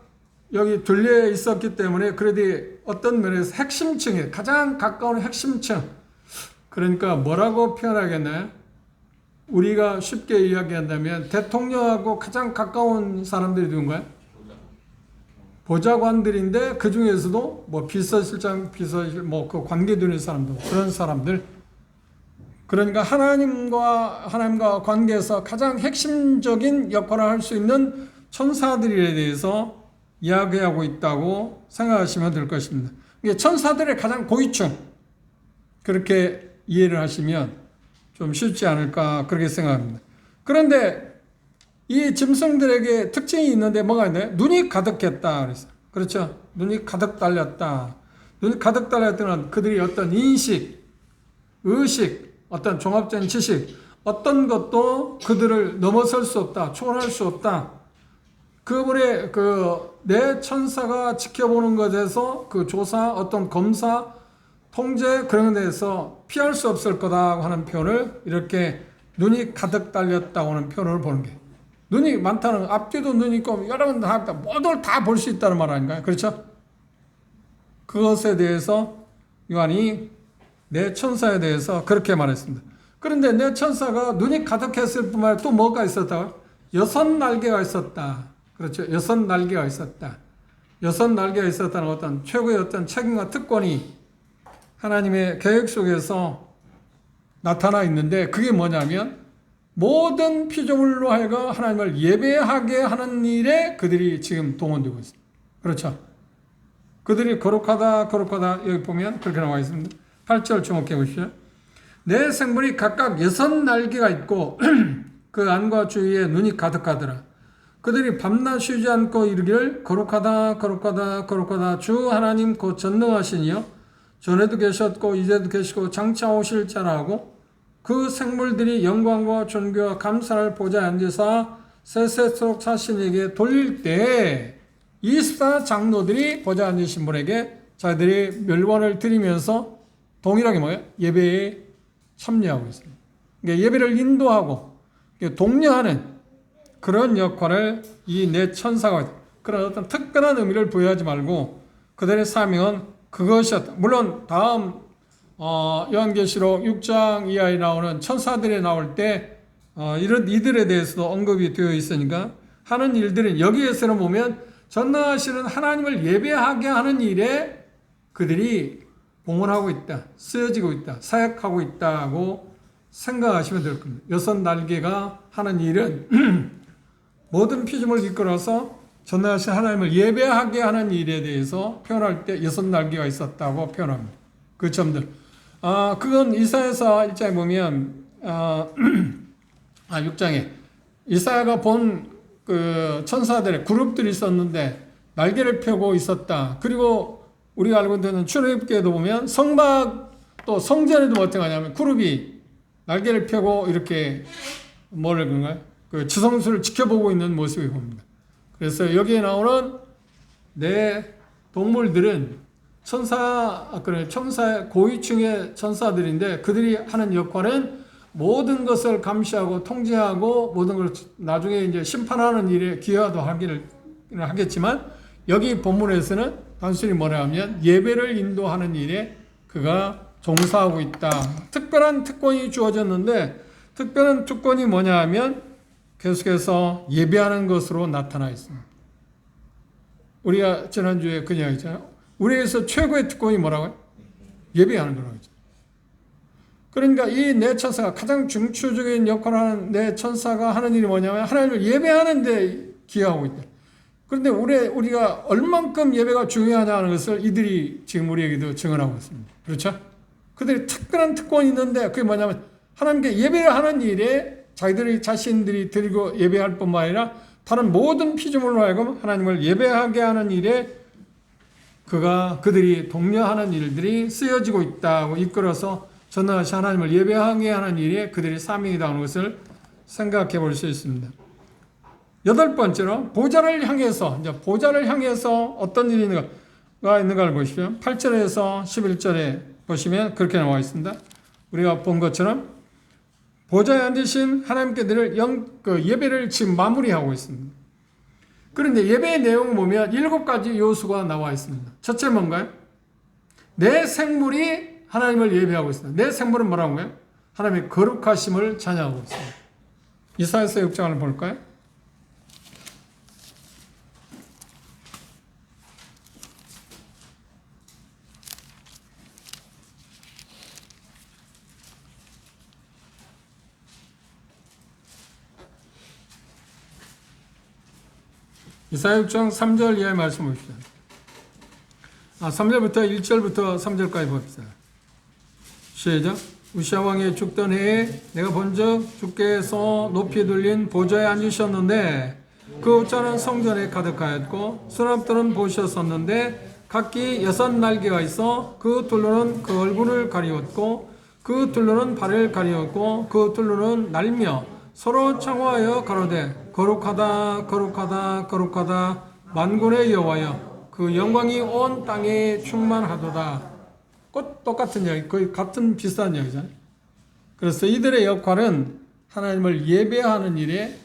여기 둘레에 있었기 때문에 그래도 어떤 면에서 핵심층에 가장 가까운 핵심층 그러니까 뭐라고 표현하겠나요? 우리가 쉽게 이야기한다면 대통령하고 가장 가까운 사람들이 누군가요? 보좌관들인데 그 중에서도 뭐 비서실장, 비서실 뭐 그 관계되는 사람들 그런 사람들 그러니까 하나님과 관계에서 가장 핵심적인 역할을 할 수 있는 천사들에 대해서 이야기하고 있다고 생각하시면 될 것입니다. 천사들의 가장 고위층 그렇게 이해를 하시면 좀 쉽지 않을까 그렇게 생각합니다. 그런데 이 짐승들에게 특징이 있는데 뭐가 있나요? 눈이 가득했다 그랬어요. 그렇죠? 눈이 가득 달렸다. 눈이 가득 달렸다는 그들이 어떤 인식, 의식, 어떤 종합적인 지식 어떤 것도 그들을 넘어설 수 없다. 초월할 수 없다. 그분의 내 천사가 지켜보는 것에서 그 조사, 어떤 검사, 통제 그런 데서 피할 수 없을 거다 하는 표현을 이렇게 눈이 가득 달렸다고 하는 표현을 보는 게 눈이 많다는 앞뒤도 눈이 있고 여러 건 다 모두 다 볼 수 있다는 말 아닌가요? 그렇죠? 그것에 대해서 요한이 내 천사에 대해서 그렇게 말했습니다. 그런데 내 천사가 눈이 가득했을 뿐만 아니라 또 뭐가 있었다고요? 6날개가 있었다. 그렇죠. 6날개가 있었다. 6날개가 있었다는 어떤 최고의 어떤 책임과 특권이 하나님의 계획 속에서 나타나 있는데 그게 뭐냐면 모든 피조물로 하여금 하나님을 예배하게 하는 일에 그들이 지금 동원되고 있습니다. 그렇죠. 그들이 거룩하다 여기 보면 그렇게 나와 있습니다. 8절 주목해 보시죠. 내 생물이 각각 6날개가 있고 그 안과 주위에 눈이 가득하더라. 그들이 밤낮 쉬지 않고 이르기를 거룩하다 거룩하다 거룩하다 주 하나님 곧 전능하시니요 전에도 계셨고 이제도 계시고 장차 오실 자라고 그 생물들이 영광과 존귀와 감사를 보좌에 앉으사 세세토록 자신에게 돌릴 때 24 장로들이 보좌에 앉으신 분에게 자기들이 멸관을 드리면서 동일하게 뭐예요? 예배에 참여하고 있습니다. 그러니까 예배를 인도하고 독려하는 그런 역할을 이 네 천사가 그런 어떤 특별한 의미를 부여하지 말고 그들의 사명은 그것이었다. 물론 다음 요한계시록 6장 이하에 나오는 천사들이 나올 때 이런 이들에 대해서도 언급이 되어 있으니까 하는 일들은 여기에서는 보면 전능하시는 하나님을 예배하게 하는 일에 그들이 봉헌하고 있다, 쓰여지고 있다, 사역하고 있다고 생각하시면 될 겁니다. 여섯 날개가 하는 일은 모든 피조물을 이끌어서 전능하신 하나님을 예배하게 하는 일에 대해서 표현할 때 여섯 날개가 있었다고 표현합니다. 그 점들. 그건 이사야서 1장에 보면 6장에 이사야가 본 그 천사들의 그룹들이 있었는데 날개를 펴고 있었다. 그리고 우리가 알고 있는 출애굽기에도 보면 성막 또 성전에도 어떻게 하냐면 그룹이 날개를 펴고 이렇게 뭐를 그런가요? 그 지성소를 지켜보고 있는 모습이 봅니다. 그래서 여기에 나오는 네 동물들은 천사의 고위층의 천사들인데 그들이 하는 역할은 모든 것을 감시하고 통제하고 모든 걸 나중에 이제 심판하는 일에 기여도 하겠지만 여기 본문에서는 단순히 뭐라 하면 예배를 인도하는 일에 그가 종사하고 있다. 특별한 특권이 주어졌는데 특별한 특권이 뭐냐 하면 계속해서 예배하는 것으로 나타나 있습니다. 우리가 지난주에 그 이야기 있잖아요. 우리에서 최고의 특권이 뭐라고요? 예배하는 거라고 했죠. 그러니까 이 네 천사가 가장 중추적인 역할을 하는 네 천사가 하는 일이 뭐냐면 하나님을 예배하는 데 기여하고 있다. 그런데 우리가 얼만큼 예배가 중요하냐는 것을 이들이 지금 우리에게도 증언하고 있습니다. 그렇죠? 그들이 특별한 특권이 있는데 그게 뭐냐면 하나님께 예배를 하는 일에 자신들이 드리고 예배할 뿐만 아니라 다른 모든 피조물로 하여금 하나님을 예배하게 하는 일에 그들이 독려하는 일들이 쓰여지고 있다고 이끌어서 전능하신 하나님을 예배하게 하는 일에 그들이 사명이다 하는 것을 생각해 볼 수 있습니다. 여덟 번째로 보좌를 향해서 어떤 일이 있는가를 보십시오. 8절에서 11절에 보시면 그렇게 나와 있습니다. 우리가 본 것처럼 보좌에 앉으신 하나님께 늘 예배를 지금 마무리하고 있습니다. 그런데 예배의 내용을 보면 7가지 요소가 나와 있습니다. 첫째 뭔가요? 내 생물이 하나님을 예배하고 있습니다. 내 생물은 뭐라고요? 하나님의 거룩하심을 찬양하고 있습니다. 이사야서 6장을 볼까요? 이사야 6장 3절 이하의 말씀 봅시다. 3절부터 1절부터 3절까지 봅시다. 시작. 우시아 왕이 죽던 해에 내가 본즉 주께서 높이 들린 보좌에 앉으셨는데 그 옷자는 성전에 가득하였고 수납들은 보셨었는데 각기 6 날개가 있어 그 둘로는 그 얼굴을 가리웠고 그 둘로는 발을 가리웠고 그 둘로는 날며 서로 청하여 가로되 거룩하다 거룩하다 거룩하다 만군의 여호와여 그 영광이 온 땅에 충만하도다. 똑같은 이야기, 거의 같은 비슷한 이야기잖아요. 그래서 이들의 역할은 하나님을 예배하는 일에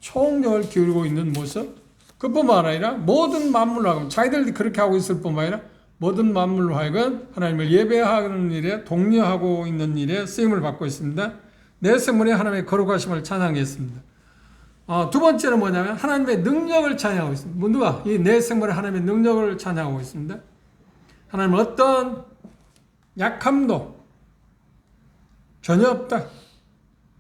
총력을 기울이고 있는 모습. 그뿐만 아니라 모든 만물로 하여금 자기들이 그렇게 하고 있을 뿐만 아니라 모든 만물로 하여금 하나님을 예배하는 일에 독려하고 있는 일에 쓰임을 받고 있습니다. 내 생물이 하나님의 거룩하심을 찬양했습니다. 두 번째는 뭐냐면 하나님의 능력을 찬양하고 있습니다. 누가? 이 내 생물의 하나님의 능력을 찬양하고 있습니다. 하나님은 어떤 약함도 전혀 없다.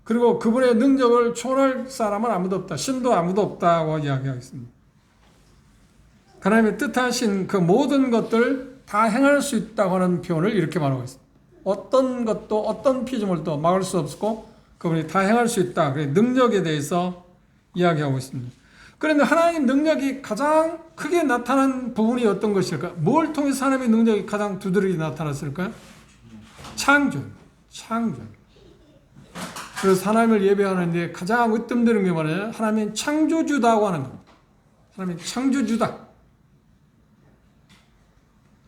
그리고 그분의 능력을 초월할 사람은 아무도 없다. 신도 아무도 없다고 이야기하겠습니다. 하나님의 뜻하신 그 모든 것들 다 행할 수 있다고 하는 표현을 이렇게 말하고 있습니다. 어떤 것도 어떤 피조물도 막을 수 없고 그분이 다 행할 수 있다. 능력에 대해서 이야기하고 있습니다. 그런데 하나님 능력이 가장 크게 나타난 부분이 어떤 것일까? 뭘 통해서 하나님의 능력이 가장 두드러기 나타났을까요? 창조. 그래서 하나님을 예배하는데 가장 으뜸되는 게 뭐냐면 하나님은 창조주다고 하는 겁니다. 하나님은 창조주다.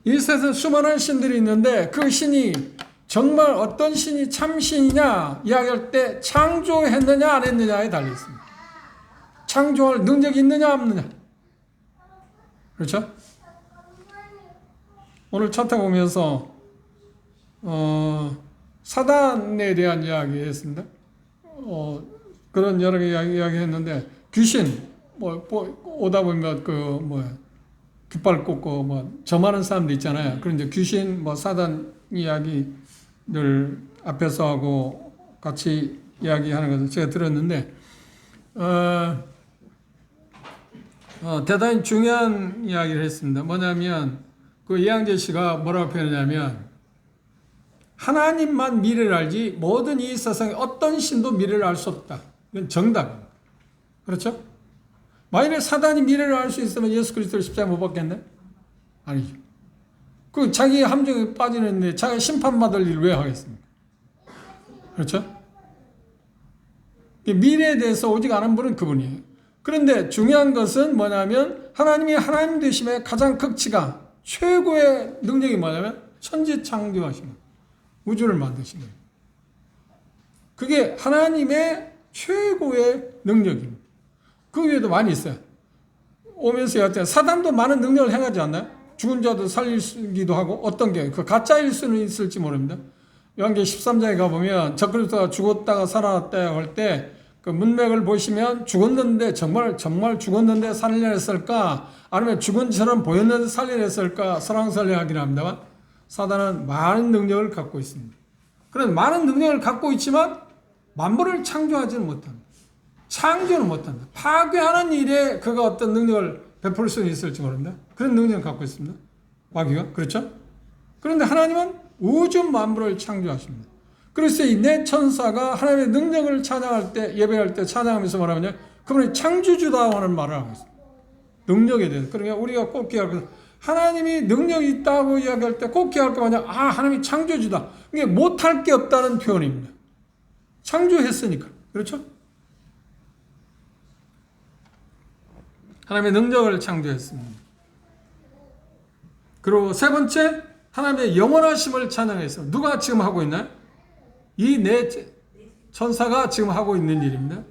이 세상에 수많은 신들이 있는데 그 신이 정말 어떤 신이 참신이냐 이야기할 때 창조했느냐 안 했느냐에 달려 있습니다. 창조할 능력이 있느냐 없느냐. 그렇죠? 오늘 차트 보면서 사단에 대한 이야기 했습니다. 그런 여러 개 이야기 했는데 귀신 오다 보면 깃발 꽂고 점하는 사람도 있잖아요. 그런데 귀신 사단 이야기를 앞에서 하고 같이 이야기하는 것을 제가 들었는데 대단히 중요한 이야기를 했습니다. 뭐냐면 그 이양재 씨가 뭐라고 표현하냐면 하나님만 미래를 알지 모든 이 세상에 어떤 신도 미래를 알 수 없다. 이건 정답입니다. 그렇죠? 만일에 사단이 미래를 알 수 있으면 예수 그리스도를 십자가에 못 박겠네? 아니죠. 그 자기 함정에 빠지는데 자기가 심판받을 일을 왜 하겠습니까? 그렇죠? 미래에 대해서 오직 아는 분은 그분이에요. 그런데 중요한 것은 뭐냐면 하나님이 하나님 되심의 가장 극치가 최고의 능력이 뭐냐면 천지 창조하신 것. 우주를 만드신 거예요. 그게 하나님의 최고의 능력입니다. 그 외에도 많이 있어요. 오면서 여하튼 사단도 많은 능력을 행하지 않나요? 죽은 자도 살리기도 하고 어떤 게 그 가짜일 수는 있을지 모릅니다. 요한계시록 13장에 가보면 적그리스도가 죽었다가 살아났다 할 때 그 문맥을 보시면 죽었는데 정말 죽었는데 살려냈을까 아니면 죽은 처럼 보였는데 살려냈을까 설왕설래하긴 합니다만 사단은 많은 능력을 갖고 있습니다. 그런 많은 능력을 갖고 있지만 만물을 창조하지는 못합니다. 창조는 못한다. 파괴하는 일에 그가 어떤 능력을 베풀 수는 있을지 모릅니다. 그런 능력을 갖고 있습니다. 마귀가. 그렇죠? 그런데 하나님은 우주 만물을 창조하십니다. 그래서 이 네 천사가 하나님의 능력을 찬양할 때, 예배할 때 찬양하면서 말하면 그분이 창조주다 하는 말을 하고 있습니다. 능력에 대해서. 그러니까 우리가 꼭 기억할 것, 하나님이 능력이 있다고 이야기할 때 꼭 기억할 거 뭐냐? 하나님이 창조주다. 이게 못할 게 없다는 표현입니다. 창조했으니까. 그렇죠? 하나님의 능력을 창조했습니다. 그리고 세 번째, 하나님의 영원하심을 찬양했습니다. 누가 지금 하고 있나요? 이 네 천사가 지금 하고 있는 일입니다.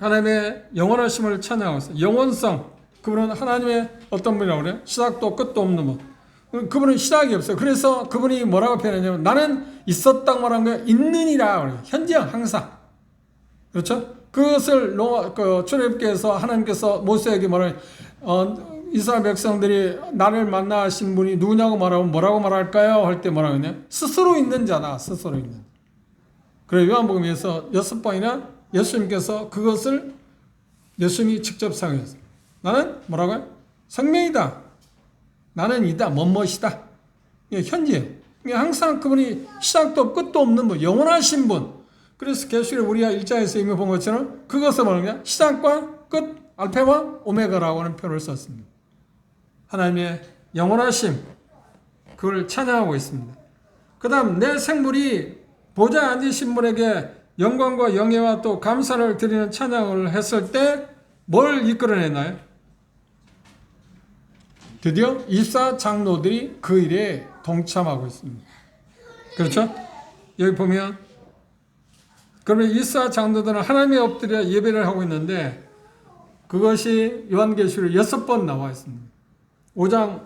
하나님의 영원하심을 찬양하고 있습니다. 영원성, 그분은 하나님의 어떤 분이라고 그래요? 시작도 끝도 없는 분. 그분은 시작이 없어요. 그래서 그분이 뭐라고 표현하냐면 나는 있었다고 말한 거예요. 있느니라 그래요. 현재형 항상. 그렇죠? 그것을 출애굽기에서 하나님께서 모세에게 말하는 이스라엘 백성들이 나를 만나신 분이 누구냐고 말하면 뭐라고 말할까요? 할 때 뭐라고 했냐? 스스로 있는 자다. 스스로 있는. 그래 요한복음에서 6번이나 예수님께서 그것을 예수님이 직접 사용했어요. 나는 뭐라고요? 생명이다. 나는 이다. 뭐뭇이다. 현재. 항상 그분이 시작도 없고 끝도 없는 분. 영원하신 분. 그래서 계시록 우리가 1장에서 이미 본 것처럼 그것을 말하는 시작과 끝, 알파와 오메가라고 하는 표현을 썼습니다. 하나님의 영원하심, 그걸 찬양하고 있습니다. 그 다음 내 생물이 보좌에 앉으신 분에게 영광과 영예와 또 감사를 드리는 찬양을 했을 때 뭘 이끌어내나요? 드디어 24장로들이 그 일에 동참하고 있습니다. 그렇죠? 여기 보면 그러면 24장로들은 하나님의 엎드려 예배를 하고 있는데 그것이 요한계시록 6번 나와 있습니다. 5장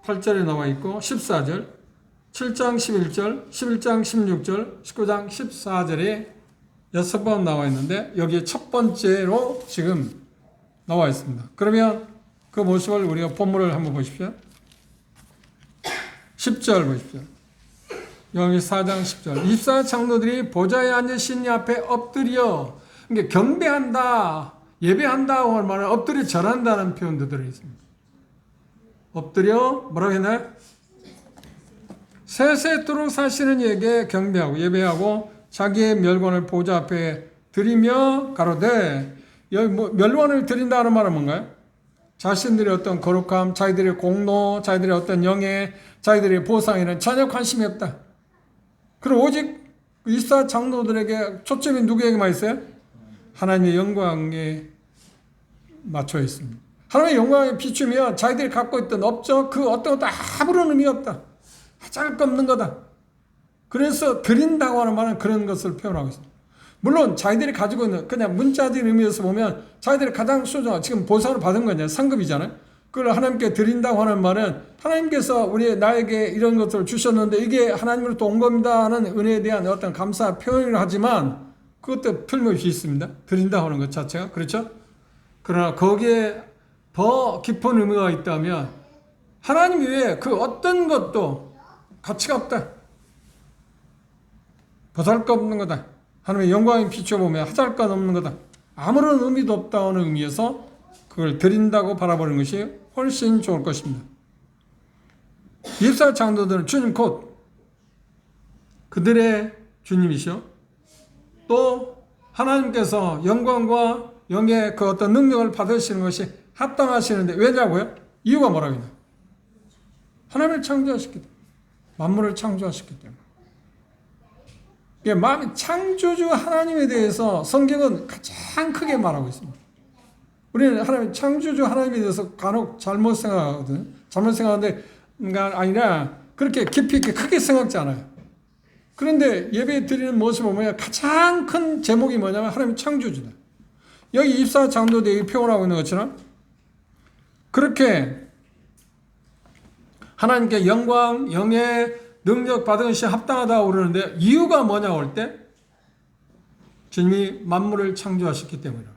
8절에 나와 있고 14절, 7장 11절, 11장 16절, 19장 14절에 6번 나와 있는데 여기에 첫 번째로 지금 나와 있습니다. 그러면 그 모습을 우리가 본문을 한번 보십시오. 10절 보십시오. 여기 4장 10절. 24장로들이 보좌에 앉으신 이 앞에 엎드려 그러니까 경배한다, 예배한다고 할 말은 엎드려 절한다는 표현도 들어있습니다. 엎드려 뭐라고 했나요? 세세토록 사시는 이에게 경배하고 예배하고 자기의 멸관을 보좌 앞에 드리며 가로되 여기 뭐 멸관을 드린다는 말은 뭔가요? 자신들의 어떤 거룩함, 자기들의 공로, 자기들의 어떤 영예, 자기들의 보상에는 전혀 관심이 없다. 그리고 오직 이사 장로들에게 초점이 누구에게만 있어요? 하나님의 영광에 맞춰 있습니다. 하나님의 영광에 비추면 자기들이 갖고 있던 업적 그 어떤 것도 아무런 의미가 없다. 하잘것없는 거다. 그래서 드린다고 하는 말은 그런 것을 표현하고 있습니다. 물론 자기들이 가지고 있는 그냥 문자적인 의미에서 보면 자기들이 가장 소중한 지금 보상을 받은 거냐 상급이잖아요. 그걸 하나님께 드린다고 하는 말은 하나님께서 나에게 이런 것들을 주셨는데 이게 하나님으로부터 온 겁니다 하는 은혜에 대한 어떤 감사 표현을 하지만 그것도 틀림없이 있습니다. 드린다고 하는 것 자체가. 그렇죠? 그러나 거기에 더 깊은 의미가 있다면 하나님 외에 그 어떤 것도 가치가 없다. 보잘것없는 거다. 하나님의 영광에 비춰보면 하잘것 없는 거다. 아무런 의미도 없다는 의미에서 그걸 드린다고 바라보는 것이 훨씬 좋을 것입니다. 입사 장로들은 주님 곧 그들의 주님이시오. 또 하나님께서 영광과 영의 그 어떤 능력을 받으시는 것이 합당하시는데 왜냐고요? 이유가 뭐라고 했나? 하나님을 창조하셨기 때문에. 만물을 창조하셨기 때문에. 마음이 창조주 하나님에 대해서 성경은 가장 크게 말하고 있습니다. 우리는 하나님 창조주 하나님에 대해서 간혹 잘못 생각하거든요. 잘못 생각하는데 아니라 그렇게 깊이 있게 크게 생각지 않아요. 그런데 예배 드리는 모습을 보면 가장 큰 제목이 뭐냐면 하나님 창조주다. 여기 입사 장로들이 표현하고 있는 것처럼 그렇게 하나님께 영광, 영예, 능력 받은 것이 합당하다고 그러는데 이유가 뭐냐고 할 때 주님이 만물을 창조하셨기 때문이라.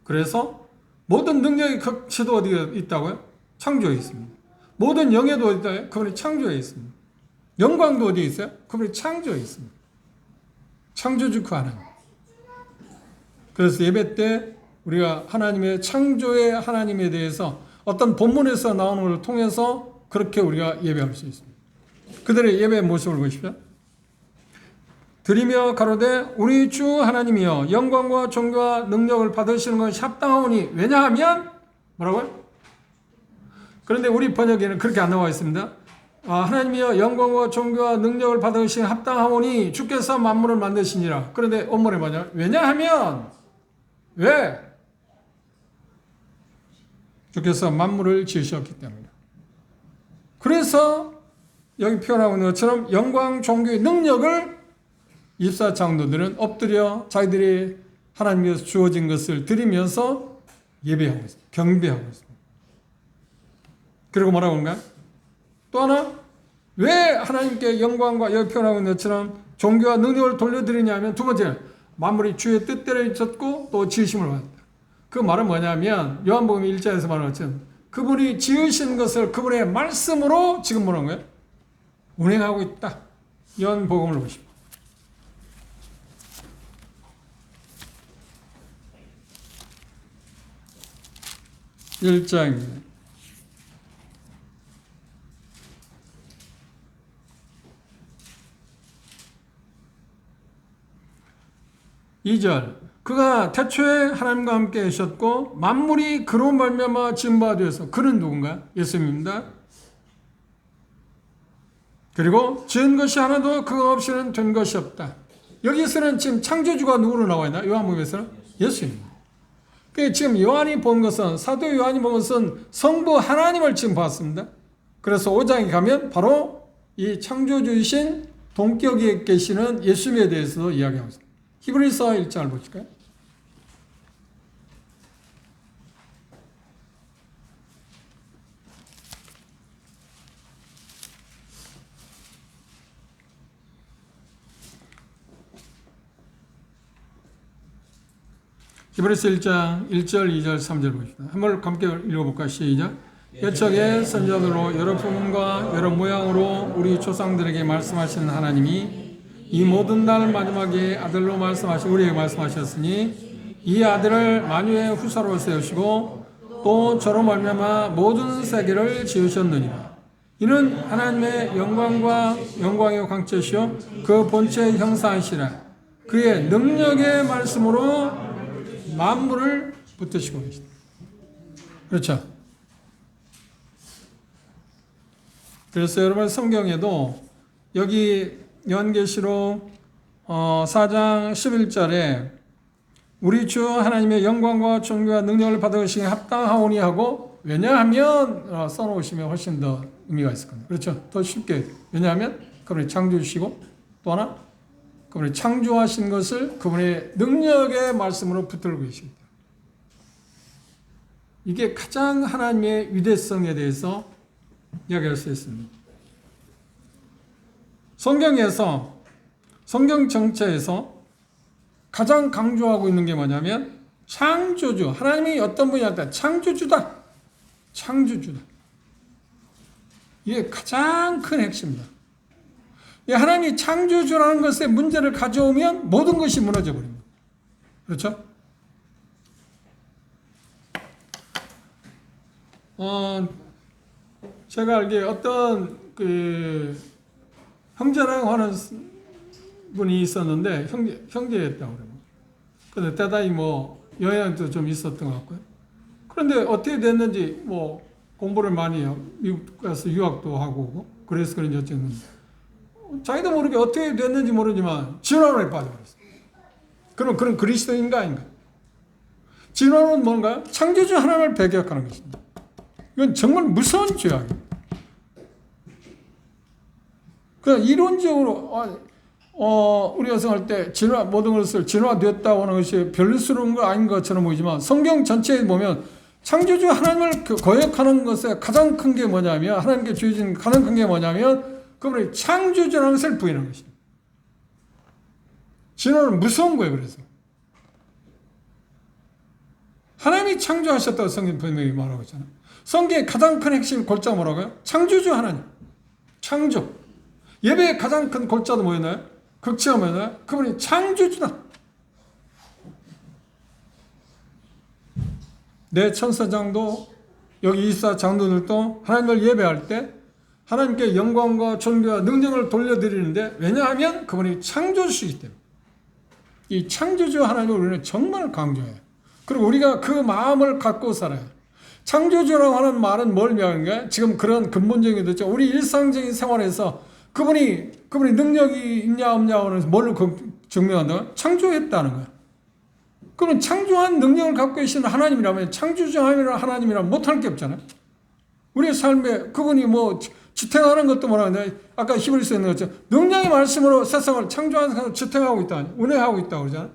그래서 모든 능력의 극치도 어디에 있다고요? 창조에 있습니다. 모든 영예도 어디 있다고요? 그분이 창조에 있습니다. 영광도 어디에 있어요? 그분이 창조에 있습니다. 창조주 그 하나님. 그래서 예배 때 우리가 하나님의 창조의 하나님에 대해서 어떤 본문에서 나오는 것을 통해서 그렇게 우리가 예배할 수 있습니다. 그들의 예배의 모습을 보십시오. 드리며 가로되 우리 주 하나님이여 영광과 존귀와 능력을 받으시는 것이 합당하오니 왜냐하면 뭐라고요? 그런데 우리 번역에는 그렇게 안 나와 있습니다. 하나님이여 영광과 존귀와 능력을 받으시는 합당하오니 주께서 만물을 만드시니라. 그런데 원문에 뭐냐? 왜냐하면 왜? 주께서 만물을 지으셨기 때문이다. 그래서 여기 표현하고 있는 것처럼 영광, 존귀, 능력을 입사 장로들은 엎드려 자기들이 하나님께서 주어진 것을 드리면서 예배하고 있습니다. 경배하고 있습니다. 그리고 뭐라고 하는가? 또 하나, 왜 하나님께 영광과 여기 표현하고 있는 것처럼 존귀와 능력을 돌려드리냐면 두 번째, 만물이 주의 뜻대로 있었고 또 지으심을 받았다. 그 말은 뭐냐면 요한복음 1장에서 말하는 것처럼 그분이 지으신 것을 그분의 말씀으로 지금 뭐라는 거예요? 운행하고 있다. 요한복음을 보십시오. 1장입니다. (2절) 그가 태초에 하나님과 함께 계셨고 만물이 그로 말미암아 지은 바 되어서 그는 누군가? 예수님입니다. 그리고 지은 것이 하나도 그가 없이는 된 것이 없다. 여기서는 지금 창조주가 누구로 나와 있나? 요한복음에서는 예수입니다. 지금 요한이 본 것은 사도 요한이 본 것은 성부 하나님을 지금 봤습니다. 그래서 5장에 가면 바로 이 창조주이신 동격에 계시는 예수님에 대해서 이야기하고 있습니다. 히브리서 1장을 보실까요? 히브리서 1장 1절, 2절, 3절 보십시다. 한번 함께 읽어볼까요? 시작. 옛적의 선자들로 여러 품과 여러 모양으로 우리 조상들에게 말씀하시는 하나님이 이 모든 날 마지막에 아들로 말씀하시고 우리에게 말씀하셨으니 이 아들을 만유의 후사로 세우시고 또 저로 말미암아 모든 세계를 지으셨느니라. 이는 하나님의 영광과 영광의 광채시요 그 본체의 형상이시라. 그의 능력의 말씀으로 만물을 붙드시고 계십니다. 그렇죠? 그래서 여러분 성경에도 여기 요한계시록 4장 11절에 우리 주 하나님의 영광과 존귀와 능력을 받으시기에 합당하오니 하고, 왜냐하면 써놓으시면 훨씬 더 의미가 있을 겁니다. 그렇죠? 더 쉽게. 왜냐하면 그분이 창조주시고, 또 하나 그분이 창조하신 것을 그분의 능력의 말씀으로 붙들고 계십니다. 이게 가장 하나님의 위대성에 대해서 이야기할 수 있습니다. 성경에서, 성경 전체에서 가장 강조하고 있는 게 뭐냐면 창조주, 하나님이 어떤 분이었다? 창조주다. 창조주다. 이게 가장 큰 핵심이다. 하나님이 창조주라는 것에 문제를 가져오면 모든 것이 무너져 버립니다. 그렇죠? 제가 알기에 어떤 형제라고 하는 분이 있었는데, 형제였다고 그래요. 근데 대단히 영향도 좀 있었던 것 같고요. 그런데 어떻게 됐는지 공부를 많이 해요. 미국 가서 유학도 하고 오고, 그래서 그런지 어쨌든 자기도 모르게 어떻게 됐는지 모르지만 진화론에 빠져버렸어요. 그럼 그런 그리스도인가 아닌가? 진화론은 뭔가요? 창조주 하나님을 배격하는 것입니다. 이건 정말 무서운 죄악이에요. 그냥 이론적으로 우리가 생각할 때 모든 것을 진화되었다고 하는 것이 별스러운 거 아닌 것처럼 보이지만, 성경 전체에 보면 창조주 하나님을 거역하는 것에 가장 큰 게 뭐냐면, 하나님께 주어진 가장 큰 게 뭐냐면 그분이 창조주라는 것을 부인하는 것입니다. 진화는 무서운 거예요. 그래서 하나님이 창조하셨다고 성경 분명히 말하고 있잖아요. 성경의 가장 큰 핵심 골자 뭐라고요? 창조주 하나님. 창조. 예배의 가장 큰 골자도 뭐였나요? 극치가 뭐였나요? 그분이 창조주다. 내 천사장도 여기 24 장로들도 하나님을 예배할 때 하나님께 영광과 존귀와 능력을 돌려드리는데, 왜냐하면 그분이 창조주시기 때문에. 이 창조주 하나님을 우리는 정말 강조해요. 그리고 우리가 그 마음을 갖고 살아요. 창조주라고 하는 말은 뭘 말하는 거예요? 지금 그런 근본적인 게 있죠. 우리 일상적인 생활에서 그분이 능력이 있냐 없냐 하는 뭘로 증명한다고요? 창조했다는 거예요. 그럼 창조한 능력을 갖고 계시는 하나님이라면, 창조주 하나님이라면 못할 게 없잖아요. 우리의 삶에 그분이 지탱하는 것도 뭐라는데, 아까 히브리서에 있는 것처럼 능력의 말씀으로 세상을 창조하는 세상을 지탱하고 있다, 운행하고 있다고 그러잖아요.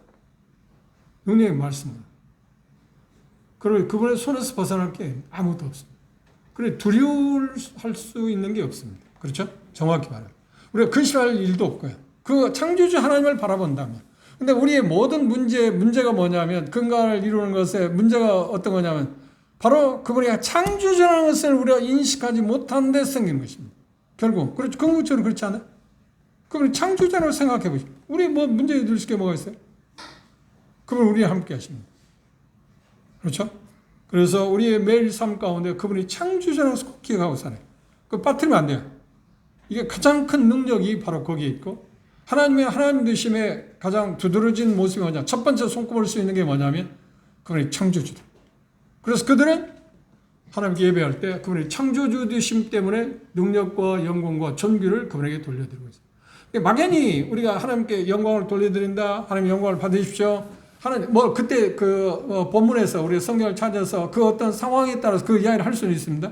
능력의 말씀으로. 그리고 그분의 손에서 벗어날 게 아무것도 없습니다. 그래 두려워할 수 있는 게 없습니다. 그렇죠? 정확히 말하면 우리가 근심할 일도 없고요. 그 창조주 하나님을 바라본다면. 근데 우리의 모든 문제가 뭐냐면, 근간을 이루는 것에 문제가 어떤 거냐면, 바로 그분이 창조주라는 것을 우리가 인식하지 못한 데 생기는 것입니다. 결국 그렇죠. 궁극적으로 그렇지 않아요? 그분이 창조자라고 생각해 보십시오. 우리 문제 있을 게 뭐가 있어요? 그분 우리와 함께 하십니다. 그렇죠? 그래서 우리의 매일 삶 가운데 그분이 창조자라고 꼭 기억하고 살아요. 그거 빠뜨리면 안 돼요. 이게 가장 큰 능력이 바로 거기에 있고, 하나님 되심의 가장 두드러진 모습이 뭐냐? 첫 번째 손꼽을 수 있는 게 뭐냐면 그분이 창조주다. 그래서 그들은 하나님께 예배할 때 그분이 창조주 되심 때문에 능력과 영광과 존귀를 그분에게 돌려드리고 있습니다. 막연히 우리가 하나님께 영광을 돌려드린다, 하나님 영광을 받으십시오, 하나님 그때 본문에서 우리가 성경을 찾아서 그 어떤 상황에 따라서 그 이야기를 할 수는 있습니다.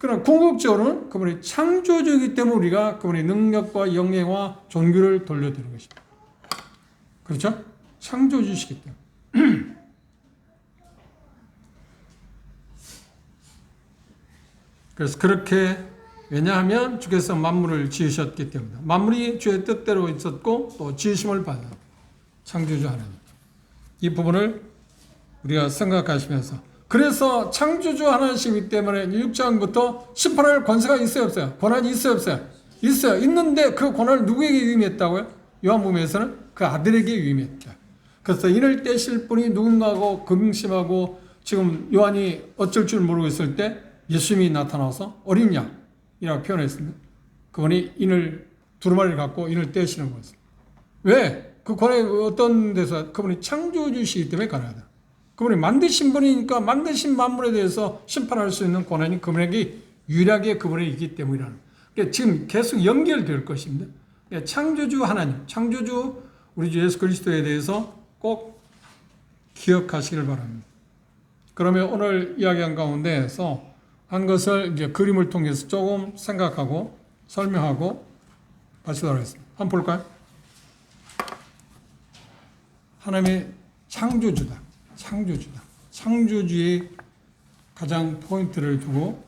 그러나 궁극적으로는 그분이 창조주이기 때문에 우리가 그분의 능력과 영예와 존귀를 돌려드리는 것입니다. 그렇죠? 창조주시기 때문에. 그래서 그렇게, 왜냐하면 주께서 만물을 지으셨기 때문에, 만물이 주의 뜻대로 있었고 또 지으심을 받은 창조주 하나님. 이 부분을 우리가 생각하시면서, 그래서 창조주 하나님이기 때문에 6장부터 18할 권세가 있어요 없어요? 권한이 있어요 없어요? 있어요. 있는데 그 권한을 누구에게 위임했다고요? 요한복음에서는 그 아들에게 위임했다. 그래서 이를 떼실 분이 누군가고 근심하고 지금 요한이 어쩔 줄 모르고 있을 때 예수님이 나타나서 어린 양이라고 표현했습니다. 그분이 인을 두루마리를 갖고 인을 떼시는 거였어요. 왜? 그 권한이 어떤 데서 그분이 창조주시기 때문에 가능하다. 그분이 만드신 분이니까 만드신 만물에 대해서 심판할 수 있는 권한이 그분에게 유일하게 그분에게 있기 때문이라는. 그러니까 지금 계속 연결될 것입니다. 그러니까 창조주 하나님, 창조주 우리 주 예수 그리스도에 대해서 꼭 기억하시길 바랍니다. 그러면 오늘 이야기한 가운데에서 한 것을 이제 그림을 통해서 조금 생각하고 설명하고 마치도록 하겠습니다. 한번 볼까요? 하나님의 창조주다. 창조주다. 창조주의 가장 포인트를 두고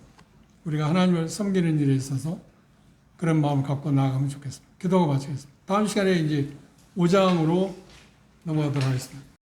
우리가 하나님을 섬기는 일에 있어서 그런 마음을 갖고 나아가면 좋겠습니다. 기도하고 마치겠습니다. 다음 시간에 이제 5장으로 넘어가도록 하겠습니다.